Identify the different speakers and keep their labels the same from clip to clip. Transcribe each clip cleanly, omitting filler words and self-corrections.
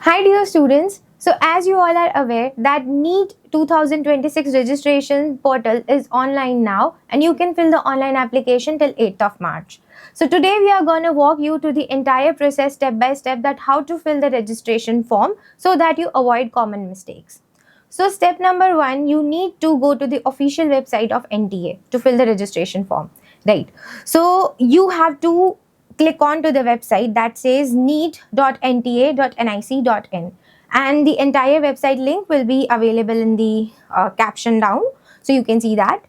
Speaker 1: Hi dear students, so as you all are aware that NEET 2026 registration portal is online now and you can fill the online application till 8th of March. So today we are going to walk you through the entire process step by step that how to fill the registration form so that you avoid common mistakes. So step number 1, you need to go to the official website of NTA to fill the registration form, right? So you have to click on to the website that says neet.nta.nic.in and the entire website link will be available in the caption down, so you can see that.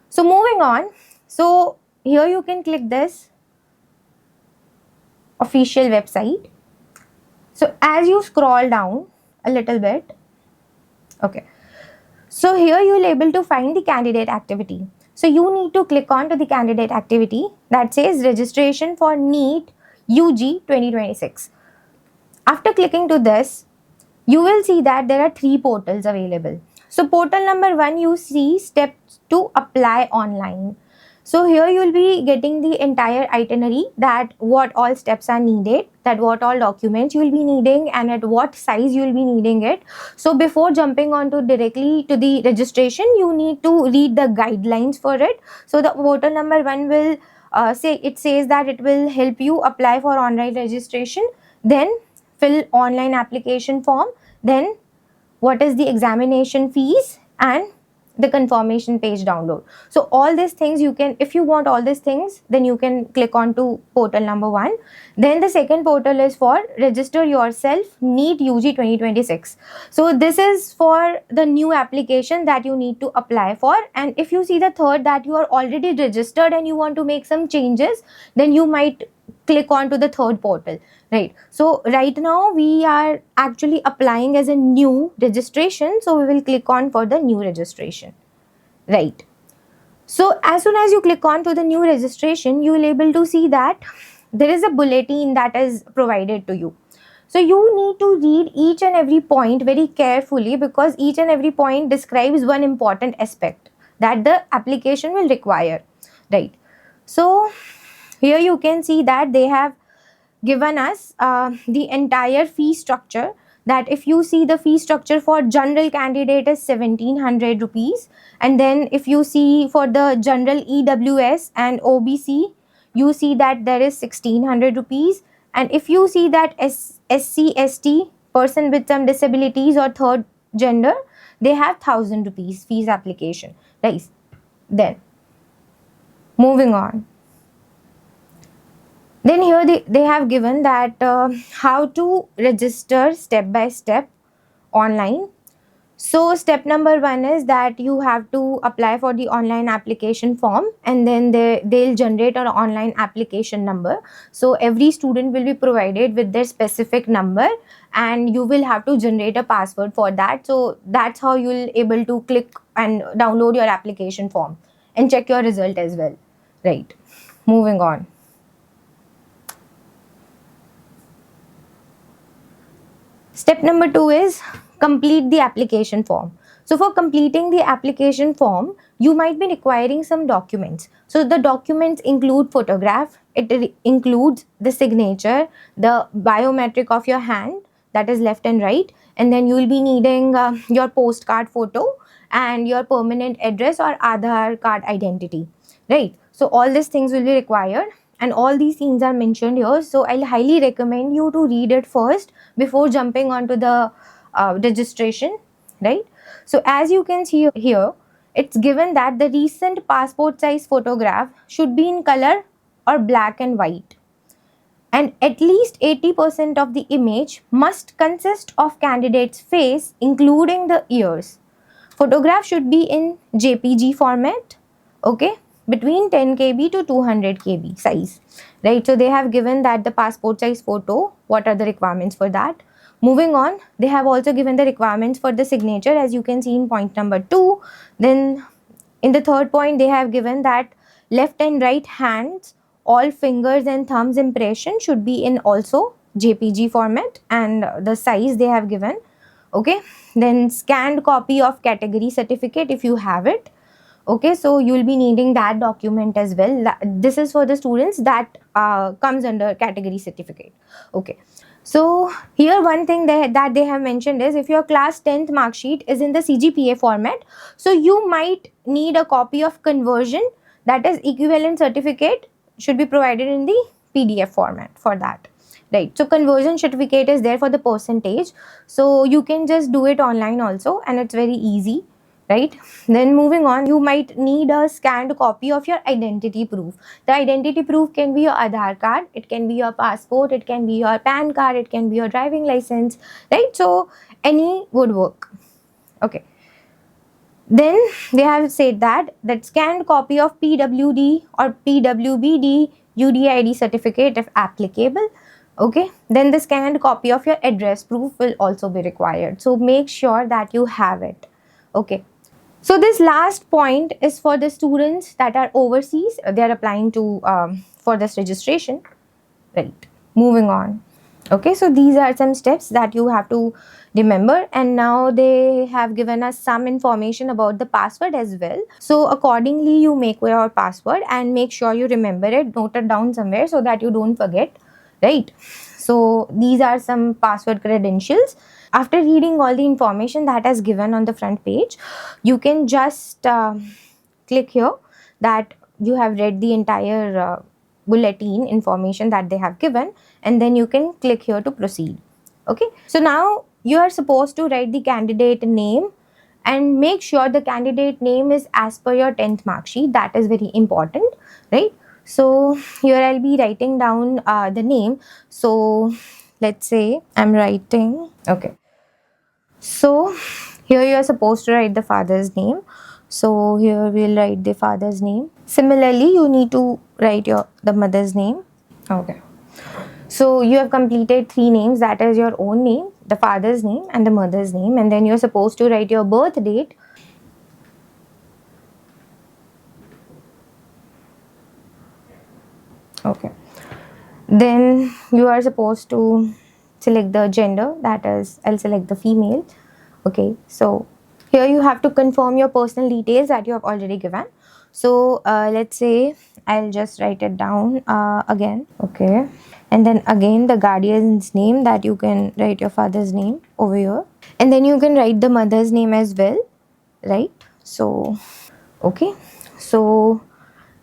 Speaker 1: So moving on, so here you can click this official website. So as you scroll down a little bit, okay, so here you'll able to find the candidate activity. So you need to click on to the candidate activity that says registration for NEET-UG 2026. After clicking to this, you will see that there are 3 portals available. So portal number 1, you see steps to apply online. So here you will be getting the entire itinerary that what all steps are needed, that what all documents you will be needing and at what size you will be needing it. So before jumping on to directly to the registration, you need to read the guidelines for it. So the portal number 1 will says that it will help you apply for online registration, then fill online application form, then what is the examination fees and the confirmation page download. So all these things you can, if you want all these things, then you can click on to portal number 1. Then the second portal is for register yourself NEET-UG 2026. So this is for the new application that you need to apply for, and if you see the third that you are already registered and you want to make some changes, then you might click on to the third portal, right? So right now we are actually applying as a new registration, so we will click on for the new registration, right? So as soon as you click on to the new registration, you will able to see that there is a bulletin that is provided to you. So you need to read each and every point very carefully because each and every point describes one important aspect that the application will require, right? So here you can see that they have given us the entire fee structure, that if you see the fee structure for general candidate is 1700 rupees, and then if you see for the general EWS and OBC, you see that there is 1600 rupees, and if you see that SC ST person with some disabilities or third gender, they have 1000 rupees fees application, right? Then moving on, then here they have given that how to register step by step online. So step number 1 is that you have to apply for the online application form, and then they'll generate an online application number. So every student will be provided with their specific number and you will have to generate a password for that. So that's how you'll able to click and download your application form and check your result as well, right? Moving on. Step number 2 is complete the application form. So for completing the application form, you might be requiring some documents. So the documents include photograph, it includes the signature, the biometric of your hand, that is left and right, and then you will be needing your postcard photo and your permanent address or Aadhaar card identity, right? So all these things will be required and all these things are mentioned here. So I'll highly recommend you to read it first before jumping onto the registration, right? So as you can see here, it's given that the recent passport size photograph should be in color or black and white, and at least 80% of the image must consist of candidate's face including the ears. Photograph should be in JPG format, okay, between 10 KB to 200 KB size, right? So they have given that the passport size photo, what are the requirements for that. Moving on, they have also given the requirements for the signature, as you can see in point number 2. Then in the third point, they have given that left and right hands, all fingers and thumbs impression should be in also JPG format, and the size they have given, okay. Then scanned copy of category certificate if you have it, okay. So you will be needing that document as well. This is for the students that comes under category certificate, okay. So here one thing that they have mentioned is, if your class 10th mark sheet is in the CGPA format, so you might need a copy of conversion, that is equivalent certificate, should be provided in the PDF format for that. Right. So conversion certificate is there for the percentage. So you can just do it online also, and it's very easy. Right. Then moving on, you might need a scanned copy of your identity proof. The identity proof can be your Aadhaar card, it can be your passport, it can be your PAN card, it can be your driving license, right? So any would work. Okay. Then they have said that scanned copy of PWD or PWBD UDID certificate if applicable. Okay. Then the scanned copy of your address proof will also be required. So make sure that you have it. Okay. So this last point is for the students that are overseas. They are applying to for this registration. Right. Moving on. Okay, so these are some steps that you have to remember, and now they have given us some information about the password as well. So accordingly, you make your password and make sure you remember it, note it down somewhere so that you don't forget, right? So these are some password credentials. After reading all the information that is given on the front page, you can just click here that you have read the entire bulletin information that they have given, and then you can click here to proceed. Okay, so now you are supposed to write the candidate name and make sure the candidate name is as per your 10th mark sheet. That is very important, right? So here I'll be writing down the name. So let's say I'm writing, okay, so here you are supposed to write the father's name. So here we'll write the father's name. Similarly, you need to write the mother's name. Okay. So you have completed 3 names, that is your own name, the father's name and the mother's name, and then you're supposed to write your birth date. Okay. Then you are supposed to select the gender, that is I'll select the female. Okay. So here you have to confirm your personal details that you have already given. So let's say I'll just write it down again. Okay. And then again the guardian's name, that you can write your father's name over here. And then you can write the mother's name as well, right? So, okay. So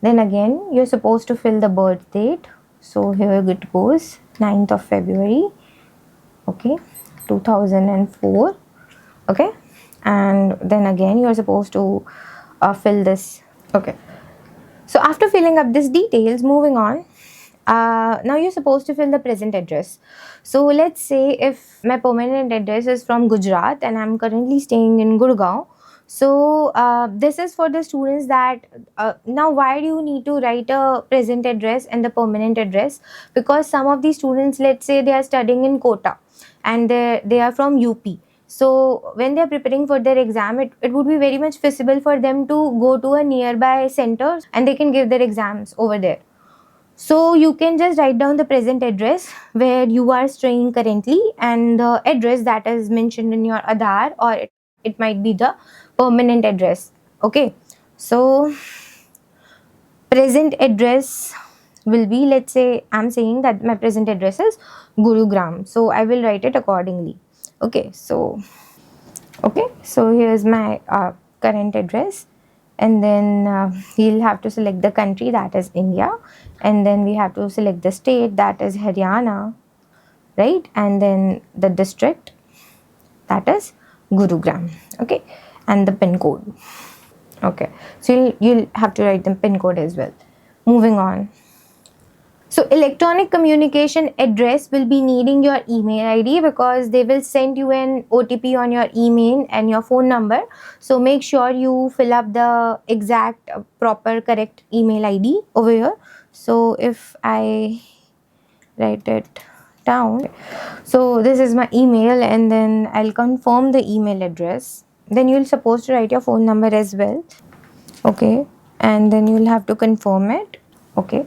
Speaker 1: then again you're supposed to fill the birth date. So here it goes, 9th of February. Okay. 2004. Okay. And then again you're supposed to fill this. Okay. So after filling up these details, moving on, now you're supposed to fill the present address. So let's say if my permanent address is from Gujarat and I'm currently staying in Gurgaon. So this is for the students that now why do you need to write a present address and the permanent address? Because some of these students, let's say they are studying in Kota and they are from UP. So when they are preparing for their exam, it would be very much feasible for them to go to a nearby center and they can give their exams over there. So you can just write down the present address where you are staying currently and the address that is mentioned in your Aadhaar, or it might be the permanent address. Okay. So present address will be, let's say I'm saying that my present address is Gurugram. So I will write it accordingly. Okay. So here's my current address, and then we'll have to select the country, that is India, and then we have to select the state, that is Haryana, right? And then the district, that is Gurugram. Okay. And the pin code. Okay. So you'll have to write the pin code as well. Moving on. So electronic communication address will be needing your email ID, because they will send you an OTP on your email and your phone number. So make sure you fill up the exact proper correct email ID over here. So if I write it down, so this is my email, and then I'll confirm the email address. Then you'll supposed to write your phone number as well. Okay. And then you'll have to confirm it. Okay.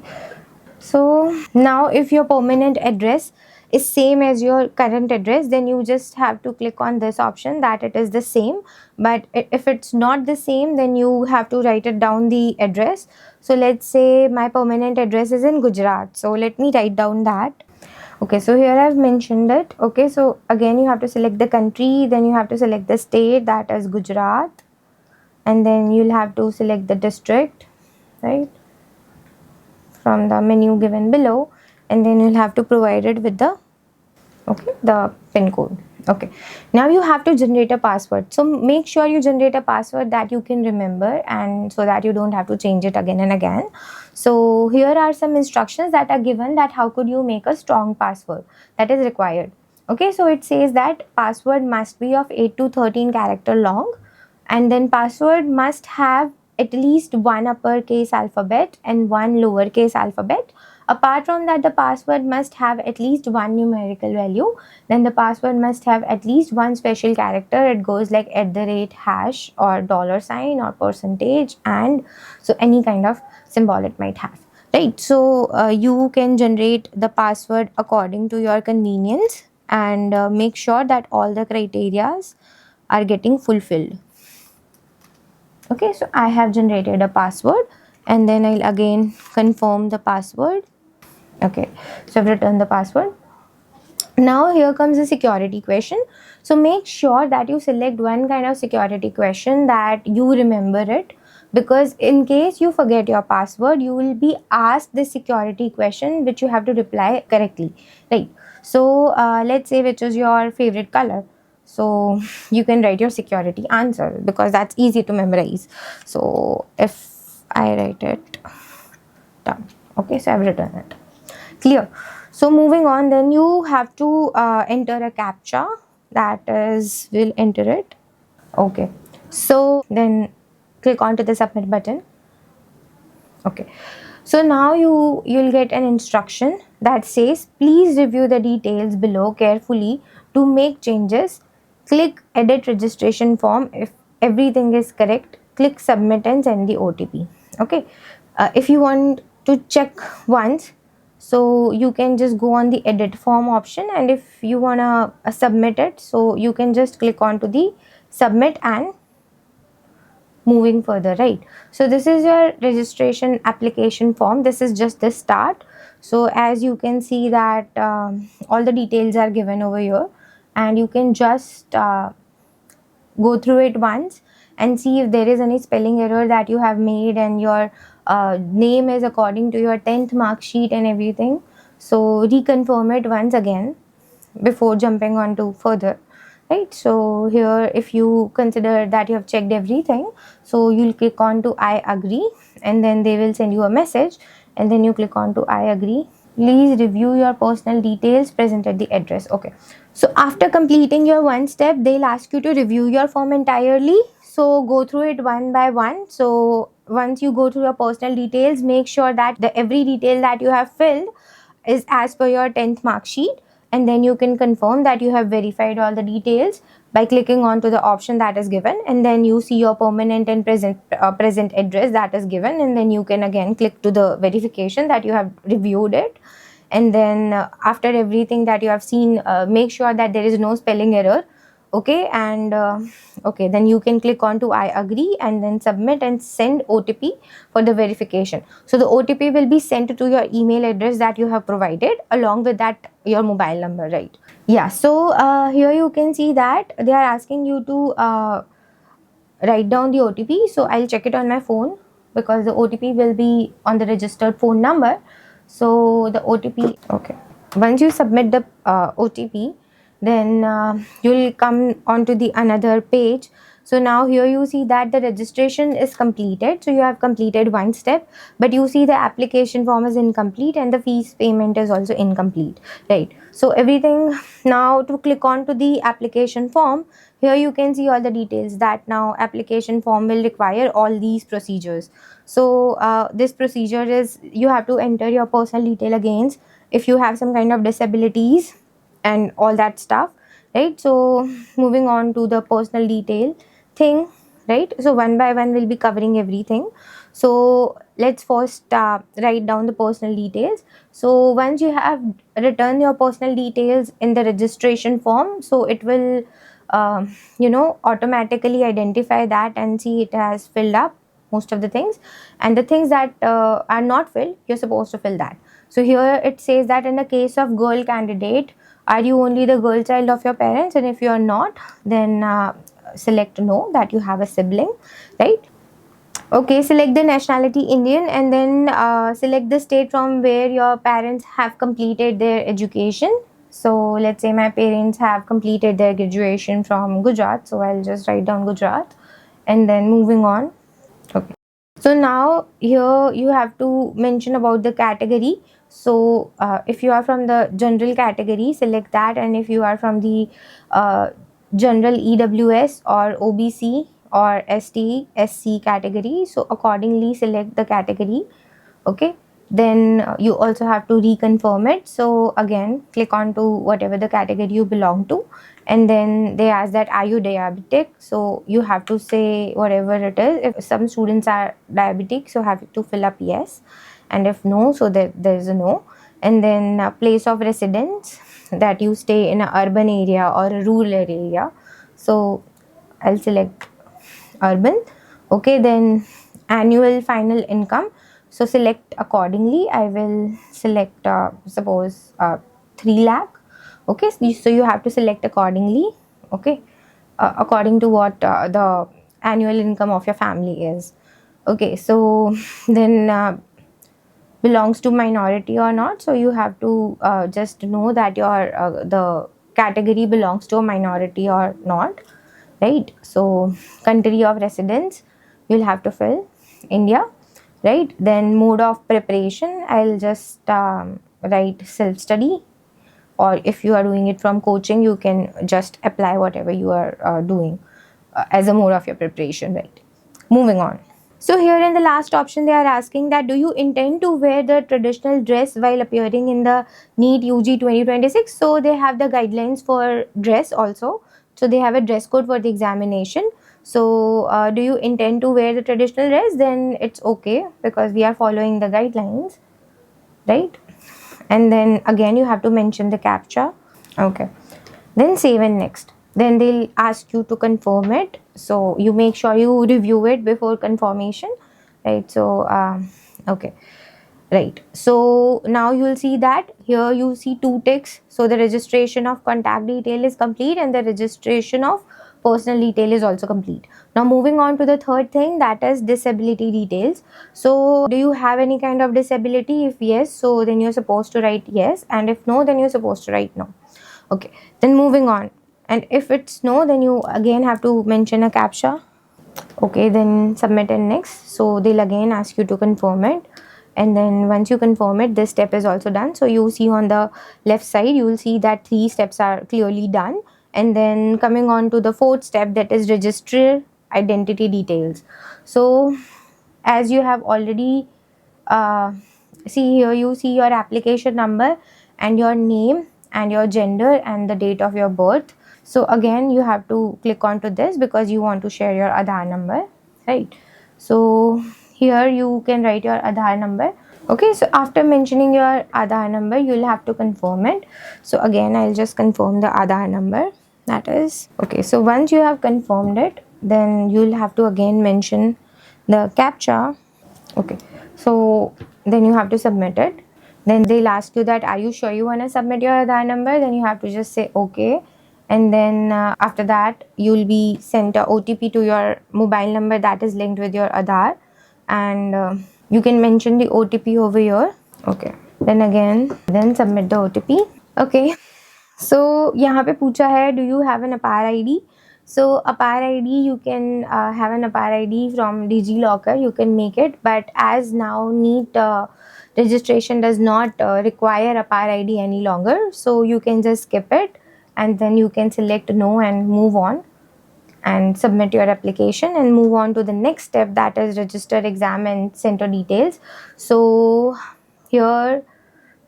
Speaker 1: So now if your permanent address is same as your current address, then you just have to click on this option that it is the same. But if it's not the same, then you have to write it down the address. So let's say my permanent address is in Gujarat. So let me write down that. Okay, so here I've mentioned it. Okay, so again you have to select the country, then you have to select the state, that is Gujarat, and then you'll have to select the district, right, from the menu given below, and then you'll have to provide it with the, okay, the pin code. Okay, now you have to generate a password. So make sure you generate a password that you can remember, and so that you don't have to change it again and again. So here are some instructions that are given, that how could you make a strong password that is required. Okay, so it says that password must be of 8 to 13 character long, and then password must have at least one uppercase alphabet and one lowercase alphabet. Apart from that, the password must have at least one numerical value. Then the password must have at least one special character. It goes like @ or $ or percentage, and so any kind of symbol it might have. Right, so you can generate the password according to your convenience, and make sure that all the criterias are getting fulfilled. Okay, so I have generated a password, and then I'll again confirm the password. Okay, so I've written the password. Now here comes the security question. So make sure that you select one kind of security question that you remember it, because in case you forget your password, you will be asked this security question which you have to reply correctly, right? So let's say which is your favorite color. So you can write your security answer, because that's easy to memorize. So if I write it down, okay, so I've written it. Clear. So moving on, then you have to enter a captcha, that is, we'll enter it. Okay, so then click onto the submit button. Okay, so now you'll get an instruction that says, please review the details below carefully to make changes. Click edit registration form. If everything is correct, click submit and send the OTP. Okay, if you want to check once, so you can just go on the edit form option, and if you want to submit it, so you can just click on to the submit and moving further, right? So this is your registration application form. This is just the start. So as you can see that all the details are given over here, and you can just go through it once and see if there is any spelling error that you have made, and your name is according to your 10th mark sheet and everything. So reconfirm it once again before jumping on to further, right? So here, if you consider that you have checked everything, so you'll click on to I agree, and then they will send you a message, and then you click on to I agree. Please review your personal details present at the address. Okay, so after completing your one step, they'll ask you to review your form entirely. So go through it one by one. So once you go through your personal details, make sure that the every detail that you have filled is as per your 10th mark sheet, and then you can confirm that you have verified all the details by clicking on to the option that is given, and then you see your permanent and present address that is given, and then you can again click to the verification that you have reviewed it. And then after everything that you have seen, make sure that there is no spelling error. Okay, and okay, then you can click on to I agree, and then submit and send OTP for the verification. So the OTP will be sent to your email address that you have provided, along with that your mobile number, right? Yeah, so here you can see that they are asking you to write down the OTP. So I'll check it on my phone, because the OTP will be on the registered phone number. So the OTP, okay, once you submit the OTP, then you'll come onto the another page. So now here you see that the registration is completed. So you have completed one step, but you see the application form is incomplete, and the fees payment is also incomplete, right? So everything, now to click on to the application form, here you can see all the details that now application form will require all these procedures. So this procedure is, you have to enter your personal detail again, if you have some kind of disabilities and all that stuff, right? So moving on to the personal detail thing, right? So one by one we'll be covering everything. So let's first write down the personal details. So once you have written your personal details in the registration form, so it will automatically identify that and see it has filled up most of the things, and the things that are not filled, you're supposed to fill that. So here it says that in the case of girl candidate, are you only the girl child of your parents? And if you are not, then select no, that you have a sibling, right? Okay, select the nationality Indian, and then select the state from where your parents have completed their education. So let's say my parents have completed their graduation from Gujarat, so I'll just write down Gujarat, and then moving on. Okay. So now here you have to mention about the category. So if you are from the general category, select that, and if you are from the general EWS or OBC or ST SC category, so accordingly select the category. Okay, then you also have to reconfirm it. So again, click on to whatever the category you belong to, and then they ask that are you diabetic, so you have to say whatever it is. If some students are diabetic, so have to fill up yes, and if no, so there's a no. And then place of residence, that you stay in an urban area or a rural area, so I'll select urban. Okay, then annual final income, so select accordingly. I will select suppose 3 lakh. Okay, so you have to select accordingly. Okay, according to what the annual income of your family is. Okay, so then belongs to minority or not, so you have to just know that your the category belongs to a minority or not, right? So country of residence, you'll have to fill India, right? Then mode of preparation, I'll just write self study, or if you are doing it from coaching, you can just apply whatever you are doing as a mode of your preparation, right? Moving on. So here in the last option, they are asking that do you intend to wear the traditional dress while appearing in the NEET-UG 2026? So they have the guidelines for dress also. So they have a dress code for the examination. So do you intend to wear the traditional dress? Then it's okay because we are following the guidelines, right? And then again you have to mention the captcha. Okay, then save and next. Then they'll ask you to confirm it, so you make sure you review it before confirmation, right? So okay, right. So now you'll see that here you see 2 ticks. So the registration of contact detail is complete and the registration of personal detail is also complete. Now moving on to the third thing, that is disability details. So do you have any kind of disability? If yes, so then you're supposed to write yes, and if no, then you're supposed to write no. Okay, then moving on, and if it's no, then you again have to mention a captcha. Okay, then submit and next. So they'll again ask you to confirm it, and then once you confirm it, this step is also done. So you see on the left side, you will see that 3 steps are clearly done. And then coming on to the 4th step, that is register identity details. So as you have already uh, see here, you see your application number and your name and your gender and the date of your birth. So again you have to click onto this because you want to share your Aadhaar number, right? So here you can write your Aadhaar number. Okay, so after mentioning your Aadhaar number, you'll have to confirm it. So again, I'll just confirm the Aadhaar number. That is okay. So once you have confirmed it, then you'll have to again mention the captcha. Okay, so then you have to submit it. Then they'll ask you that are you sure you want to submit your Aadhaar number? Then you have to just say okay, and then after that you'll be sent a OTP to your mobile number that is linked with your Aadhaar, and you can mention the OTP over here. Okay, then again then submit the OTP. Okay, so यहाँ पे पूछा है do you have an APAR ID? So APAR ID, you can have an APAR ID from DigiLocker, you can make it, but as now NEET registration does not require APAR ID any longer, so you can just skip it and then you can select no and move on and submit your application and move on to the next step, that is register exam and center details. So here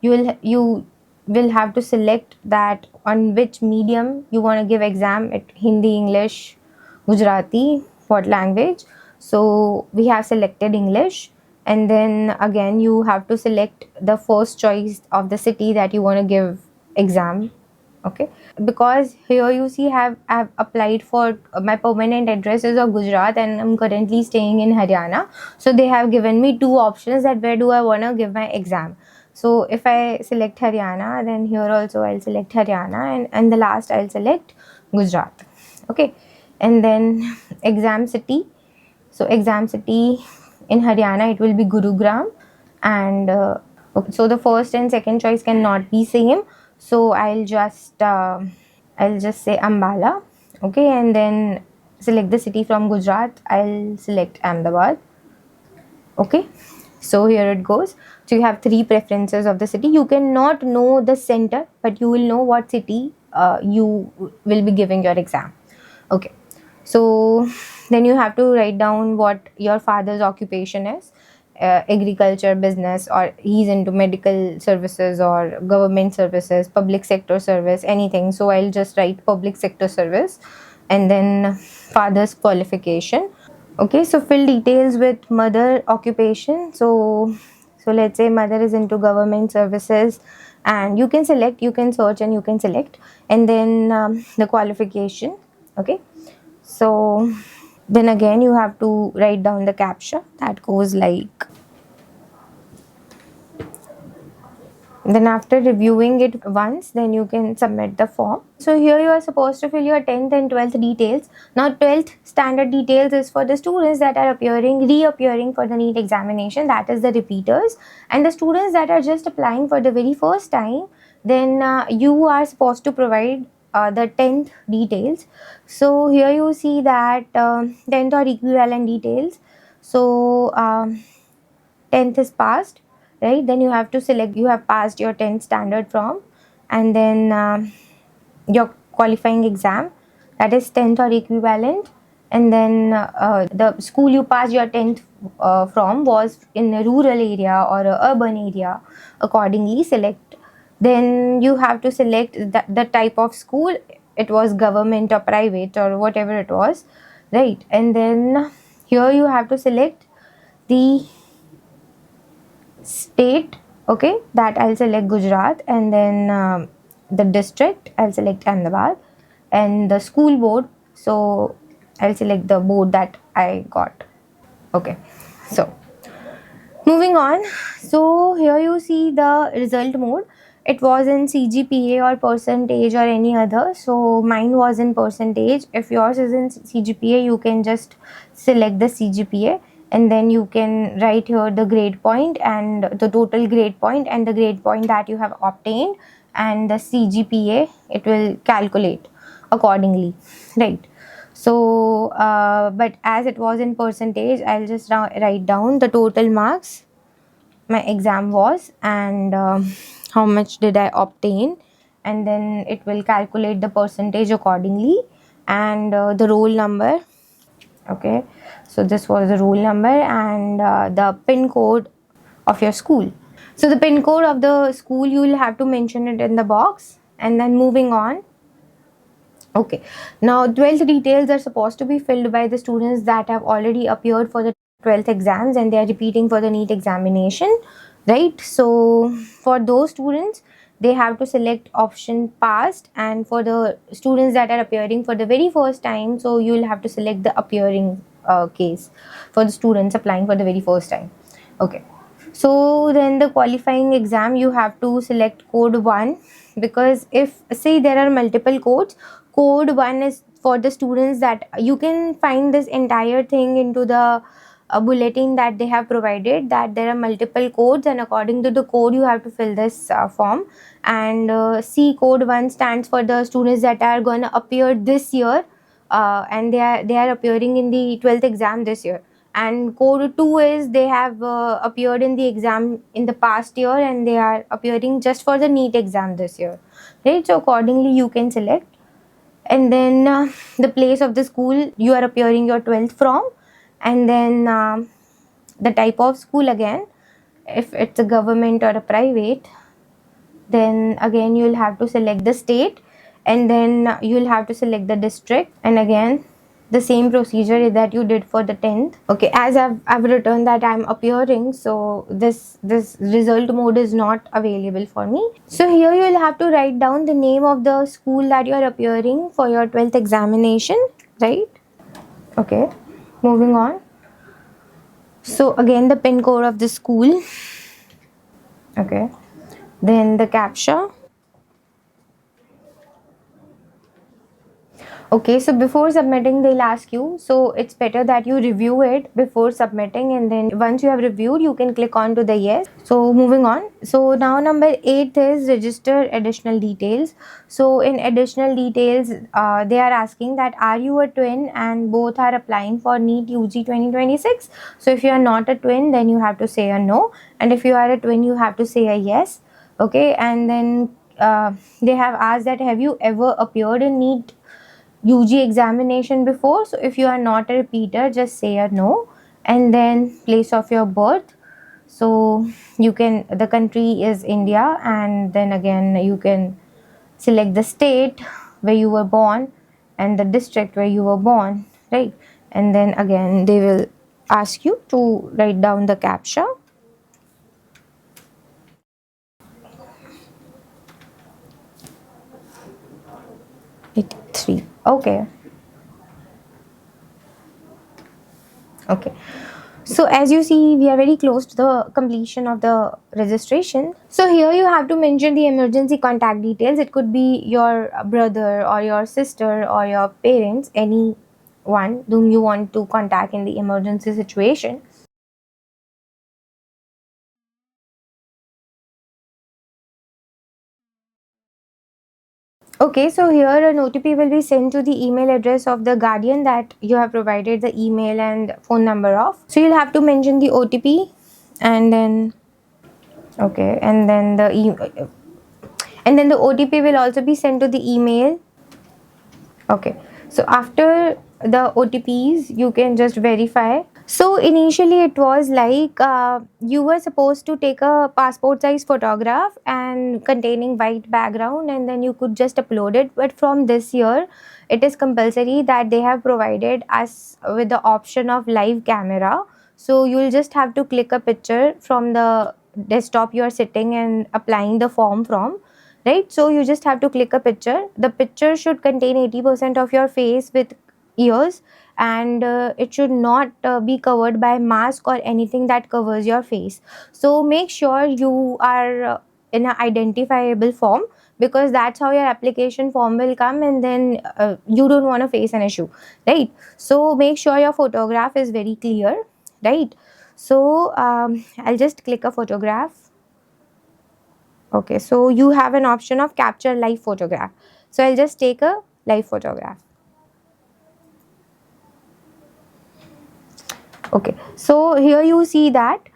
Speaker 1: you will have to select that on which medium you want to give exam, it Hindi, English, Gujarati, what language. So we have selected English, and then again you have to select the first choice of the city that you want to give exam. Okay, because here you see I've applied for my permanent address is of Gujarat and I'm currently staying in Haryana, so they have given me 2 options that where do I want to give my exam. So if I select Haryana, then here also I'll select Haryana, and the last I'll select Gujarat. Okay, and then exam city. So exam city in Haryana, it will be Gurugram, and okay, so the first and second choice cannot be same. So I'll just say Ambala. Okay, and then select the city from Gujarat. I'll select Ahmedabad. Okay, so here it goes. So you have three preferences of the city. You cannot know the center, but you will know what city you will be giving your exam. Okay, so then you have to write down what your father's occupation is, agriculture, business, or he's into medical services or government services, public sector service, anything. So I'll just write public sector service, and then father's qualification. Okay, so fill details with mother occupation. So let's say mother is into government services, and you can select, you can search, and you can select, and then the qualification. Okay, so then again you have to write down the caption that goes like. Then after reviewing it once, then you can submit the form. So here you are supposed to fill your 10th and 12th details. Now 12th standard details is for the students that are reappearing for the NEET examination, that is the repeaters. And the students that are just applying for the very first time, then you are supposed to provide the 10th details. So here you see that 10th or equivalent details. So 10th is passed, right? Then you have to select, you have passed your 10th standard from, and then your qualifying exam, that is 10th or equivalent, and then the school you passed your 10th from was in a rural area or a urban area, accordingly select. Then you have to select the type of school, it was government or private or whatever it was, right? And then here you have to select the state. Okay, that I'll select Gujarat, and then the district I'll select Ahmedabad, and the school board, so I'll select the board that I got. Okay, so moving on. So here you see the result mode. It was in CGPA or percentage or any other. So mine was in percentage. If yours is in CGPA, you can just select the CGPA, and then you can write here the grade point and the total grade point and the grade point that you have obtained, and the CGPA, it will calculate accordingly, right? So but as it was in percentage, I'll just now write down the total marks my exam was, and how much did I obtain, and then it will calculate the percentage accordingly, and the roll number. Okay, so this was the roll number, and the pin code of your school. So the pin code of the school, you will have to mention it in the box, and then moving on. Okay, now 12th details are supposed to be filled by the students that have already appeared for the 12th exams and they are repeating for the NEET examination, right? So for those students, they have to select option passed, and for the students that are appearing for the very first time, so you will have to select the appearing case for the students applying for the very first time. Okay, so then the qualifying exam, you have to select code 1, because if say there are multiple codes, code 1 is for the students that you can find this entire thing into the bulletin that they have provided, that there are multiple codes, and according to the code you have to fill this form. And C code 1 stands for the students that are going to appear this year, and they are appearing in the 12th exam this year. And code 2 is they have appeared in the exam in the past year and they are appearing just for the NEET exam this year, right? So accordingly you can select. And then the place of the school you are appearing your 12th from, and then the type of school, again if it's a government or a private, then again you'll have to select the state, and then you'll have to select the district, and again the same procedure that you did for the 10th. Okay, as I've written that I'm appearing, so this result mode is not available for me. So here you will have to write down the name of the school that you are appearing for your 12th examination, right? Okay, moving on. So again the pin code of the school. Okay, then the captcha. Okay, so before submitting, they'll ask you. So it's better that you review it before submitting, and then once you have reviewed, you can click on to the yes. So moving on. So now number 8 is register additional details. So in additional details, they are asking that are you a twin and both are applying for NEET-UG 2026. So if you are not a twin, then you have to say a no, and if you are a twin, you have to say a yes. Okay, and then they have asked that have you ever appeared in NEET UG examination before. So if you are not a repeater, just say a no, and then place of your birth. So you can, the country is India, and then again you can select the state where you were born and the district where you were born, right? And then again they will ask you to write down the captcha. Hit 3. Okay. Okay. So as you see, we are very close to the completion of the registration. So here you have to mention the emergency contact details. It could be your brother or your sister or your parents, anyone whom you want to contact in the emergency situation. Okay, so here an OTP will be sent to the email address of the guardian that you have provided the email and phone number of. So you'll have to mention the OTP, and then okay, and then the OTP will also be sent to the email. Okay, so after the OTPs, you can just verify. So initially, it was like you were supposed to take a passport size photograph and containing white background, and then you could just upload it. But from this year, it is compulsory that they have provided us with the option of live camera. So you'll just have to click a picture from the desktop you are sitting and applying the form from, right? So you just have to click a picture. The picture should contain 80% of your face with ears, and it should not be covered by mask or anything that covers your face. So make sure you are in an identifiable form, because that's how your application form will come, and then you don't want to face an issue, right? So make sure your photograph is very clear, right? So I'll just click a photograph. Okay, so you have an option of capture live photograph. So I'll just take a live photograph. Okay, so here you see that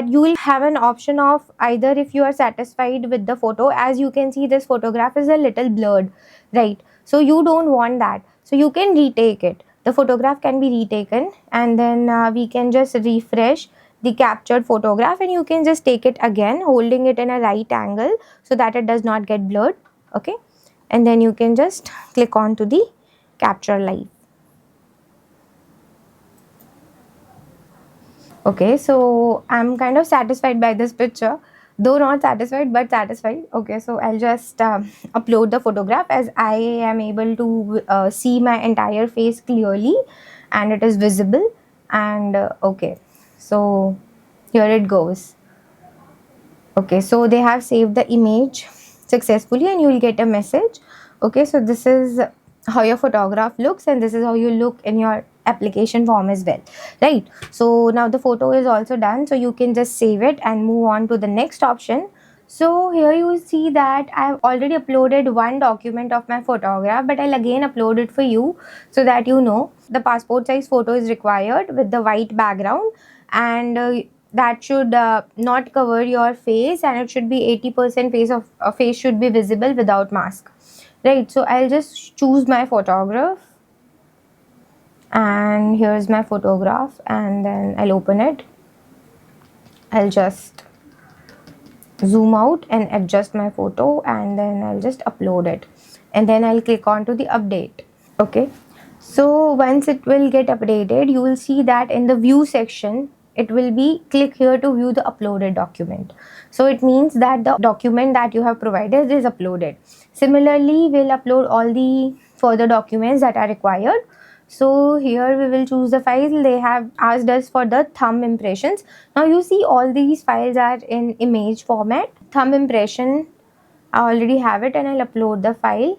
Speaker 1: you will have an option of either, if you are satisfied with the photo, as you can see this photograph is a little blurred, right? So you don't want that, so you can retake it. The photograph can be retaken, and then we can just refresh the captured photograph, and you can just take it again, holding it in a right angle so that it does not get blurred. Okay, and then you can just click on to the capture live. Okay, so I'm kind of satisfied by this picture, though not satisfied but satisfied. Okay, so I'll just upload the photograph, as I am able to see my entire face clearly and it is visible. And okay, so here it goes. Okay, so they have saved the image successfully, and you will get a message. Okay, so this is how your photograph looks, and this is how you look in your application form as well, right? So now the photo is also done, so you can just save it and move on to the next option. So here you see that I've already uploaded one document of my photograph, but I'll again upload it for you so that you know. The passport size photo is required with the white background, and that should not cover your face, and it should be 80% face should be visible without mask, right? So I'll just choose my photograph, and here's my photograph, and then I'll open it. I'll just zoom out and adjust my photo, and then I'll just upload it, and then I'll click on to the update. Okay, so once it will get updated, you will see that in the view section it will be click here to view the uploaded document. So it means that the document that you have provided is uploaded. Similarly, we'll upload all the further documents that are required. So here we will choose the file. They have asked us for the thumb impressions. Now you see all these files are in image format. thumb impression, I already have it, and I'll upload the file.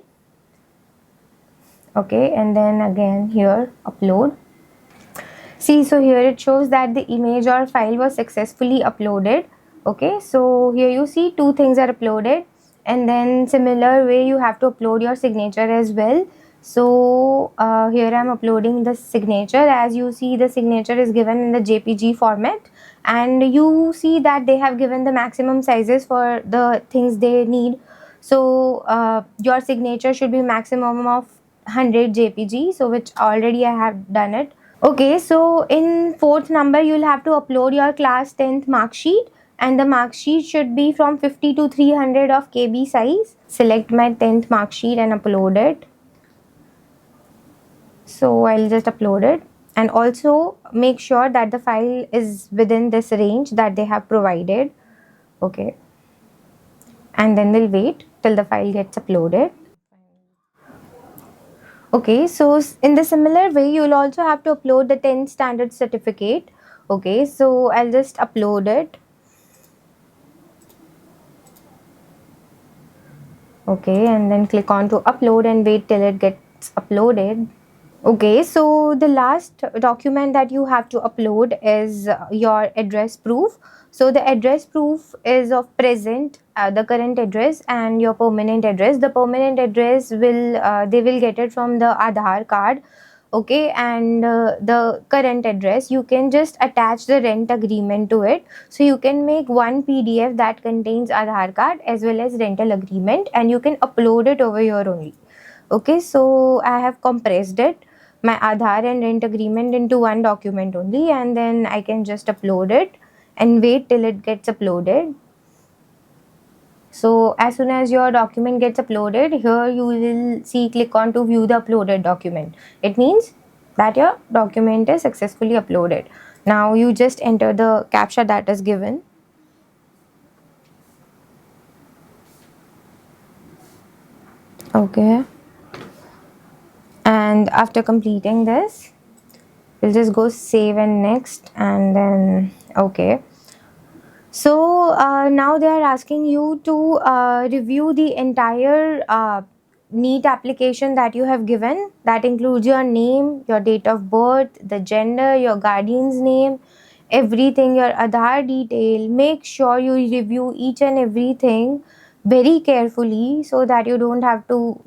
Speaker 1: Okay, and then again here upload. See, so here it shows that the image or file was successfully uploaded. Okay, so here you see two things are uploaded, and then similar way you have to upload your signature as well. So here I'm uploading the signature. As you see, the signature is given in the JPG format, and you see that they have given the maximum sizes for the things they need. So your signature should be maximum of 100 JPG, so which already I have done it. Okay, so in fourth number, you'll have to upload your class 10th mark sheet, and the mark sheet should be from 50 to 300 of KB size. Select my 10th mark sheet and upload it. So I'll just upload it, and also make sure that the file is within this range that they have provided. Okay, and then we'll wait till the file gets uploaded. Okay, so in the similar way, you'll also have to upload the 10th standard certificate. Okay, so I'll just upload it. Okay, and then click on to upload and wait till it gets uploaded. Okay, so the last document that you have to upload is your address proof. So the address proof is of present, the current address, and your permanent address. The permanent address will they will get it from the Aadhaar card. Okay, and the current address, you can just attach the rent agreement to it. So you can make one PDF that contains Aadhaar card as well as rental agreement, and you can upload it over here only. Okay, so I have compressed it, my Aadhaar and rent agreement, into one document only, and then I can just upload it and wait till it gets uploaded. So as soon as your document gets uploaded, here you will see click on to view the uploaded document. It means that your document is successfully uploaded. Now you just enter the captcha that is given. Okay, and after completing this, we'll just go save and next, and then okay. So now they are asking you to review the entire NEET application that you have given. That includes your name, your date of birth, the gender, your guardian's name, everything, your Aadhaar detail. Make sure you review each and everything very carefully so that you don't have to,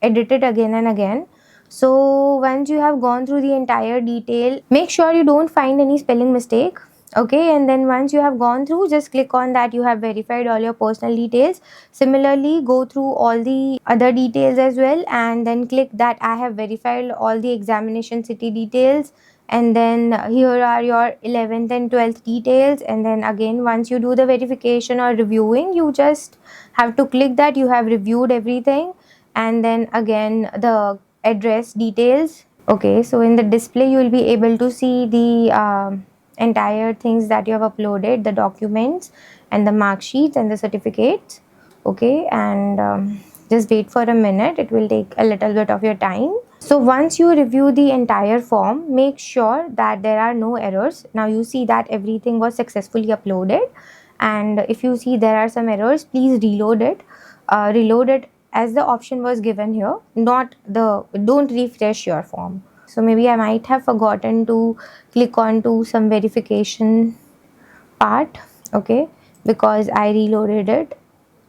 Speaker 1: edit it again and again. So once you have gone through the entire detail, make sure you don't find any spelling mistake. Okay, and then once you have gone through, just click on that you have verified all your personal details. Similarly, go through all the other details as well, and then click that I have verified all the examination city details, and then here are your 11th and 12th details. And then again, once you do the verification or reviewing, you just have to click that you have reviewed everything, and then again the address details. Okay, so in the display you will be able to see the entire things that you have uploaded, the documents and the mark sheets and the certificates. Okay, and just wait for a minute, it will take a little bit of your time. So once you review the entire form, make sure that there are no errors. Now you see that everything was successfully uploaded, and if you see there are some errors, please reload it. Reload it as the option was given here, not the, don't refresh your form. So maybe I might have forgotten to click on to some verification part. Okay, because I reloaded it.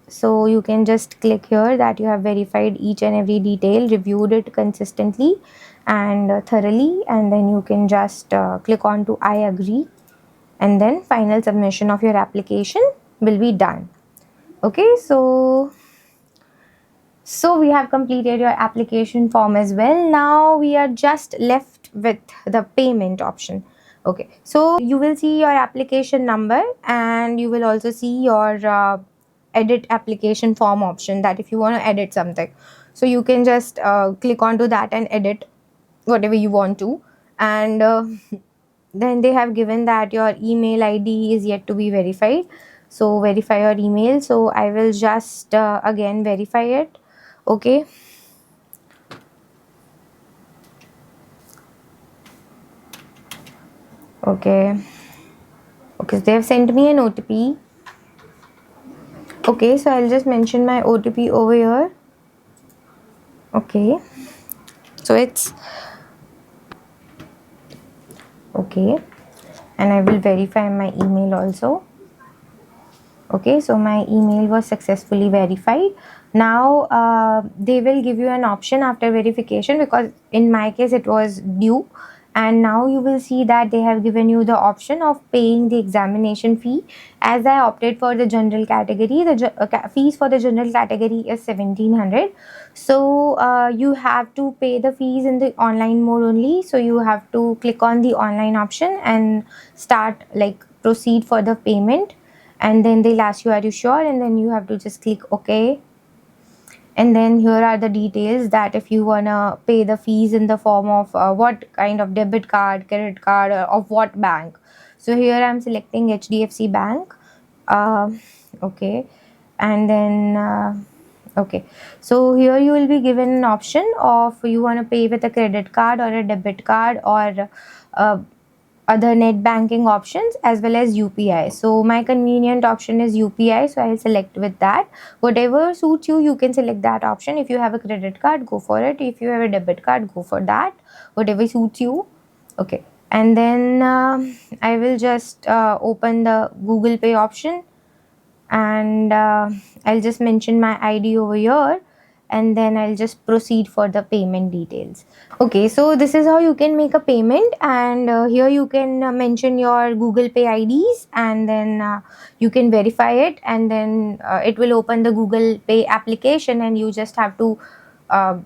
Speaker 1: So you can just click here that you have verified each and every detail, reviewed it consistently and thoroughly, and then you can just click on to I agree, and then final submission of your application will be done. Okay, so we have completed your application form as well. Now we are just left with the payment option. Okay, so you will see your application number, and you will also see your edit application form option, that if you want to edit something, so you can just click onto that and edit whatever you want to. And then they have given that your email ID is yet to be verified, so verify your email. So I will just again verify it. Okay, okay, okay, so they have sent me an OTP. Okay, so I'll just mention my OTP over here. Okay, so it's okay, and I will verify my email also. Okay, so my email was successfully verified. Now they will give you an option after verification, because in my case it was due, and now you will see that they have given you the option of paying the examination fee. As I opted for the general category, the fees for the general category is 1700. So you have to pay the fees in the online mode only. So you have to click on the online option and start, like, proceed for the payment, and then they'll ask you, are you sure, and then you have to just click OK. And then here are the details, that if you want to pay the fees in the form of what kind of debit card, credit card, of what bank. So here I'm selecting HDFC Bank. uh, okay, and then okay, so here you will be given an option of you want to pay with a credit card or a debit card, or uh, other net banking options, as well as UPI. So my convenient option is UPI, so I'll select with that. Whatever suits you, you can select that option. If you have a credit card, go for it. If you have a debit card, go for that. Whatever suits you. Okay, and then I will just open the Google Pay option, and I'll just mention my ID over here, and then I'll just proceed for the payment details. Okay, so this is how you can make a payment, and here you can mention your Google Pay IDs, and then you can verify it, and then it will open the Google Pay application, and you just have to uh,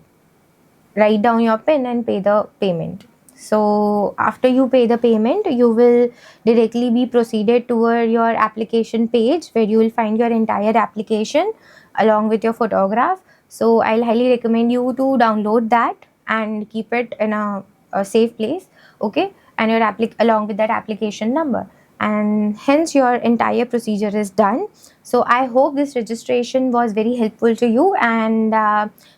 Speaker 1: write down your PIN and pay the payment. So after you pay the payment, you will directly be proceeded toward your application page, where you will find your entire application along with your photograph. So I'll highly recommend you to download that and keep it in a safe place. Okay, and your along with that application number, and hence your entire procedure is done. So I hope this registration was very helpful to you, and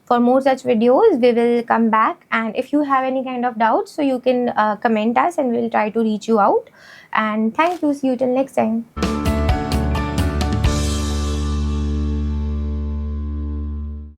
Speaker 1: for more such videos we will come back, and if you have any kind of doubts, so you can comment us, and we'll try to reach you out. And thank you, see you till next time.